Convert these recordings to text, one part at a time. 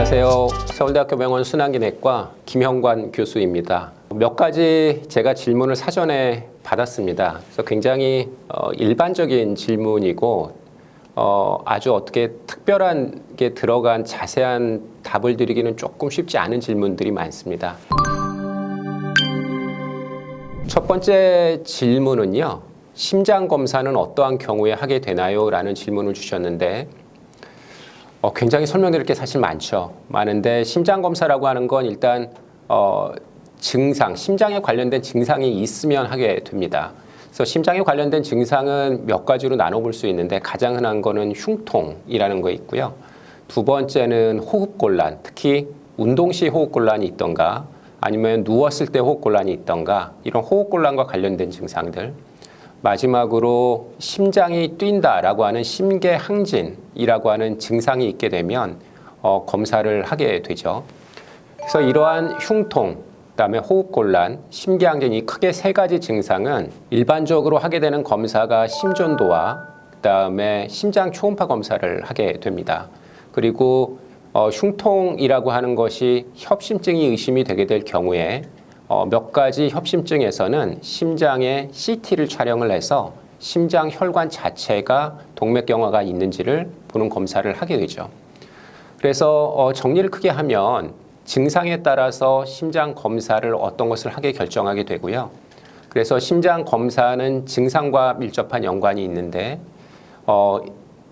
안녕하세요. 서울대학교 병원 순환기내과 김형관 교수입니다. 몇 가지 제가 질문을 사전에 받았습니다. 그래서 굉장히 일반적인 질문이고 아주 어떻게 특별한 게 들어간 자세한 답을 드리기는 조금 쉽지 않은 질문들이 많습니다. 첫 번째 질문은요. 심장 검사는 어떠한 경우에 하게 되나요? 라는 질문을 주셨는데 굉장히 설명드릴 게 사실 많은데 심장 검사라고 하는 건 일단 증상, 심장에 관련된 증상이 있으면 하게 됩니다. 그래서 심장에 관련된 증상은 몇 가지로 나눠볼 수 있는데 가장 흔한 거는 흉통이라는 거 있고요. 두 번째는 호흡곤란, 특히 운동 시 호흡곤란이 있던가 아니면 누웠을 때 호흡곤란이 있던가 이런 호흡곤란과 관련된 증상들. 마지막으로 심장이 뛴다라고 하는 심계항진이라고 하는 증상이 있게 되면 검사를 하게 되죠. 그래서 이러한 흉통, 그다음에 호흡곤란, 심계항진이 크게 세 가지 증상은 일반적으로 하게 되는 검사가 심전도와 그다음에 심장 초음파 검사를 하게 됩니다. 그리고 흉통이라고 하는 것이 협심증이 의심이 되게 될 경우에 몇 가지 협심증에서는 심장에 CT를 촬영을 해서 심장 혈관 자체가 동맥경화가 있는지를 보는 검사를 하게 되죠. 그래서 정리를 크게 하면 증상에 따라서 심장 검사를 어떤 것을 하게 결정하게 되고요. 그래서 심장 검사는 증상과 밀접한 연관이 있는데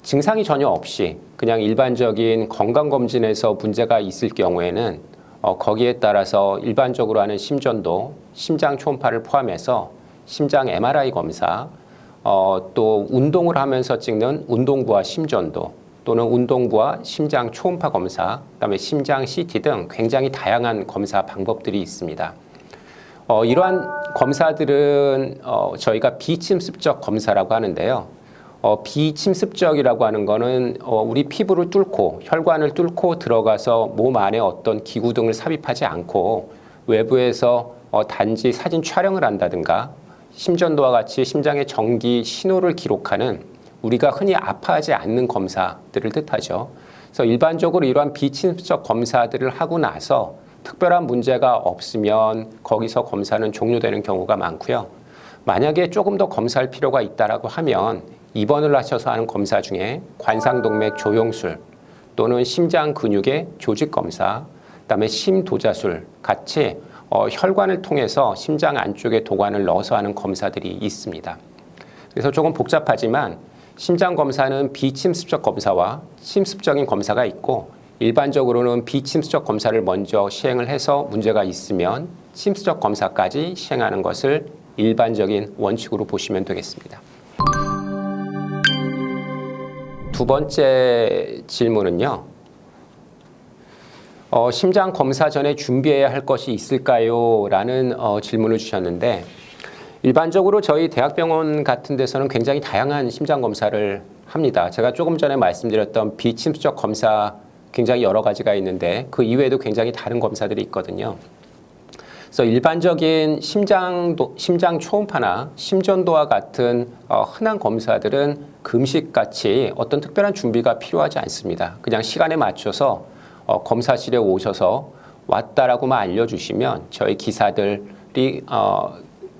증상이 전혀 없이 그냥 일반적인 건강검진에서 문제가 있을 경우에는 거기에 따라서 일반적으로 하는 심전도, 심장 초음파를 포함해서 심장 MRI 검사, 또 운동을 하면서 찍는 운동부와 심전도 또는 운동부와 심장 초음파 검사, 그다음에 심장 CT 등 굉장히 다양한 검사 방법들이 있습니다. 이러한 검사들은 저희가 비침습적 검사라고 하는데요. 비침습적이라고 하는 거는 우리 피부를 뚫고 혈관을 뚫고 들어가서 몸 안에 어떤 기구 등을 삽입하지 않고 외부에서 단지 사진 촬영을 한다든가 심전도와 같이 심장의 전기 신호를 기록하는 우리가 흔히 아파하지 않는 검사들을 뜻하죠. 그래서 일반적으로 이러한 비침습적 검사들을 하고 나서 특별한 문제가 없으면 거기서 검사는 종료되는 경우가 많고요. 만약에 조금 더 검사할 필요가 있다라고 하면 입원을 하셔서 하는 검사 중에 관상동맥 조영술 또는 심장 근육의 조직 검사, 그다음에 심도자술 같이 혈관을 통해서 심장 안쪽에 도관을 넣어서 하는 검사들이 있습니다. 그래서 조금 복잡하지만 심장 검사는 비침습적 검사와 침습적인 검사가 있고 일반적으로는 비침습적 검사를 먼저 시행을 해서 문제가 있으면 침습적 검사까지 시행하는 것을 일반적인 원칙으로 보시면 되겠습니다. 두 번째 질문은요. 심장 검사 전에 준비해야 할 것이 있을까요? 라는 질문을 주셨는데 일반적으로 저희 대학병원 같은 데서는 굉장히 다양한 심장 검사를 합니다. 제가 조금 전에 말씀드렸던 비침습적 검사 굉장히 여러 가지가 있는데 그 이외에도 굉장히 다른 검사들이 있거든요. 그래서 일반적인 심장 초음파나 심전도와 같은 흔한 검사들은 금식같이 어떤 특별한 준비가 필요하지 않습니다. 그냥 시간에 맞춰서 검사실에 오셔서 왔다라고만 알려주시면 저희 기사들이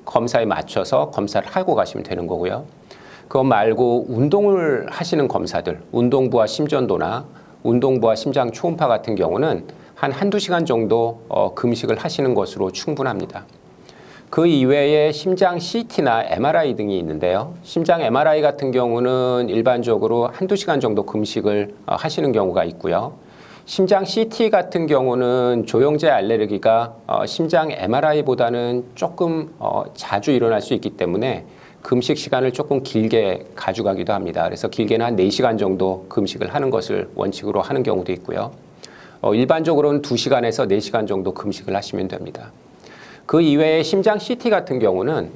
검사에 맞춰서 검사를 하고 가시면 되는 거고요. 그것 말고 운동을 하시는 검사들, 운동부와 심전도나 운동부와 심장 초음파 같은 경우는 한두 시간 정도 금식을 하시는 것으로 충분합니다. 그 이외에 심장 CT나 MRI 등이 있는데요. 심장 MRI 같은 경우는 일반적으로 한두 시간 정도 금식을 하시는 경우가 있고요. 심장 CT 같은 경우는 조영제 알레르기가 심장 MRI보다는 조금 자주 일어날 수 있기 때문에 금식 시간을 조금 길게 가져가기도 합니다. 그래서 길게는 한 4시간 정도 금식을 하는 것을 원칙으로 하는 경우도 있고요. 일반적으로는 2시간에서 4시간 정도 금식을 하시면 됩니다. 그 이외에 심장 CT 같은 경우는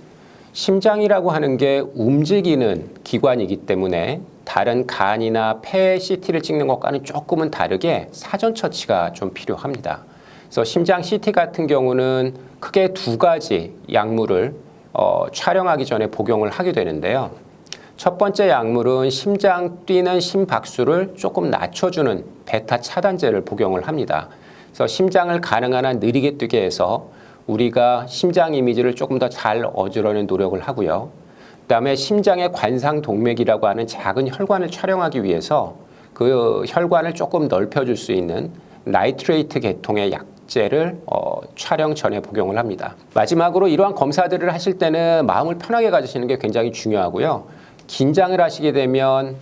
심장이라고 하는 게 움직이는 기관이기 때문에 다른 간이나 폐 CT를 찍는 것과는 조금은 다르게 사전 처치가 좀 필요합니다. 그래서 심장 CT 같은 경우는 크게 두 가지 약물을 촬영하기 전에 복용을 하게 되는데요. 첫 번째 약물은 심장 뛰는 심박수를 조금 낮춰주는 베타 차단제를 복용을 합니다. 그래서 심장을 가능한 한 느리게 뛰게 해서 우리가 심장 이미지를 조금 더 잘 얻으려는 노력을 하고요. 그다음에 심장의 관상동맥이라고 하는 작은 혈관을 촬영하기 위해서 그 혈관을 조금 넓혀줄 수 있는 나이트레이트 계통의 약제를 촬영 전에 복용을 합니다. 마지막으로 이러한 검사들을 하실 때는 마음을 편하게 가지시는 게 굉장히 중요하고요. 긴장을 하시게 되면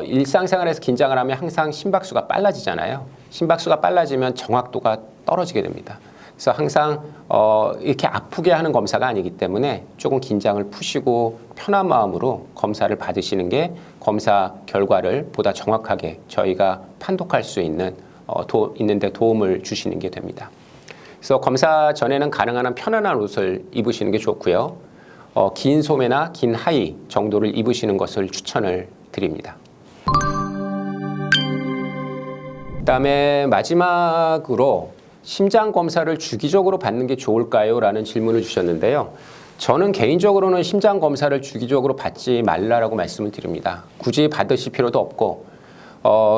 일상생활에서 긴장을 하면 항상 심박수가 빨라지잖아요. 심박수가 빨라지면 정확도가 떨어지게 됩니다. 그래서 항상 이렇게 아프게 하는 검사가 아니기 때문에 조금 긴장을 푸시고 편한 마음으로 검사를 받으시는 게 검사 결과를 보다 정확하게 저희가 판독할 수 있는데 도움을 주시는 게 됩니다. 그래서 검사 전에는 가능한 한 편안한 옷을 입으시는 게 좋고요. 긴 소매나 긴 하의 정도를 입으시는 것을 추천을 드립니다. 그다음에 마지막으로 심장 검사를 주기적으로 받는 게 좋을까요? 라는 질문을 주셨는데요. 저는 개인적으로는 심장 검사를 주기적으로 받지 말라라고 말씀을 드립니다. 굳이 받으실 필요도 없고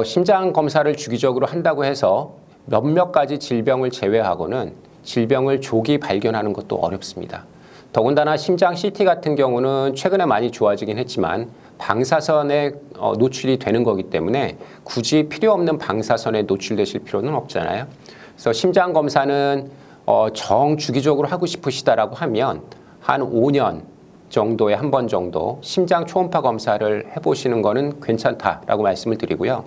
심장 검사를 주기적으로 한다고 해서 몇몇 가지 질병을 제외하고는 질병을 조기 발견하는 것도 어렵습니다. 더군다나 심장 CT 같은 경우는 최근에 많이 좋아지긴 했지만 방사선에 노출이 되는 거기 때문에 굳이 필요 없는 방사선에 노출되실 필요는 없잖아요. 그래서 심장 검사는 정주기적으로 하고 싶으시다라고 하면 한 5년 정도에 한 번 정도 심장 초음파 검사를 해보시는 거는 괜찮다라고 말씀을 드리고요.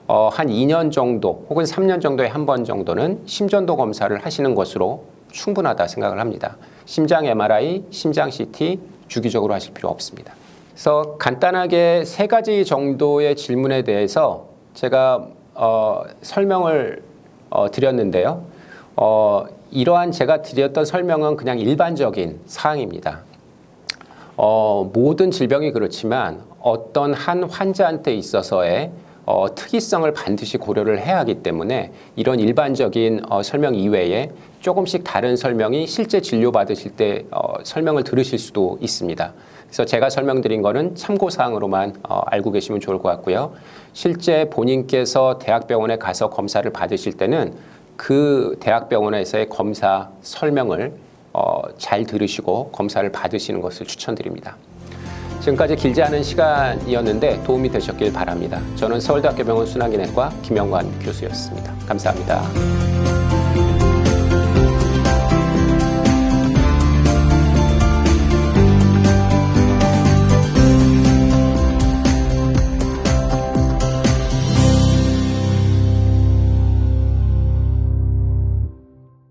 한 2년 정도 혹은 3년 정도에 한 번 정도는 심전도 검사를 하시는 것으로 충분하다 생각을 합니다. 심장 MRI, 심장 CT 주기적으로 하실 필요 없습니다. 그래서 간단하게 3가지 정도의 질문에 대해서 제가 설명을 드렸는데요. 이러한 제가 드렸던 설명은 그냥 일반적인 사항입니다. 모든 질병이 그렇지만 어떤 한 환자한테 있어서의 특이성을 반드시 고려를 해야 하기 때문에 이런 일반적인 설명 이외에 조금씩 다른 설명이 실제 진료 받으실 때 설명을 들으실 수도 있습니다. 그래서 제가 설명드린 거는 참고사항으로만 알고 계시면 좋을 것 같고요. 실제 본인께서 대학병원에 가서 검사를 받으실 때는 그 대학병원에서의 검사 설명을 잘 들으시고 검사를 받으시는 것을 추천드립니다. 지금까지 길지 않은 시간이었는데 도움이 되셨길 바랍니다. 저는 서울대학교 병원 순환기내과 김영관 교수였습니다. 감사합니다.